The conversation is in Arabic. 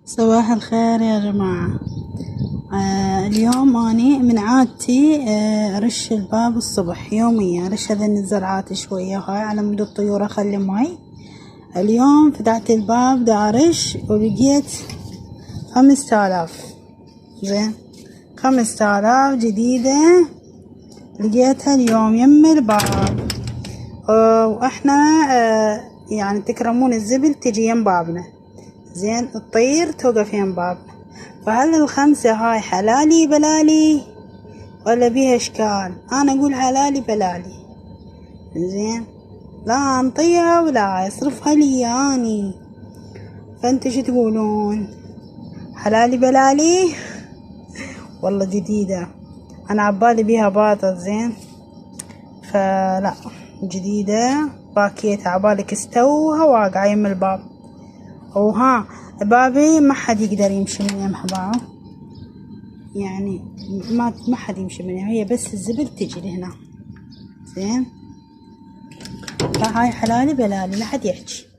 صباح الخير يا جماعة. اليوم أني من عادتي أرش الباب الصبح يوميا، أرش هذين الزرعات شوية هاي على مود الطيور أخلي مي. اليوم فتحت الباب دا أرش ولقيت 5000. زين 5000 جديدة لقيتها اليوم يم الباب. وإحنا يعني تكرمون الزبل تجي يم بابنا، زين الطير توقف يم بابنا. فهل الخمسة هاي حلالي بلالي ولا بيها اشكال؟ انا اقول حلالي بلالي، زين لا انطيها ولا يصرفها لي اني. فانتوا شو تقولون؟ حلالي بلالي؟ والله جديدة، انا عبالي بيها باطل. زين فلا جديدة باكيت عبالك استوها واقعة يم الباب. وها بابي ما حد يقدر يمشي من يمها باعه، يعني ما حد يمشي من يمها، هي بس الزبل تجي لهنا. زين فهاي حلالي بلالي لا حد يحكي.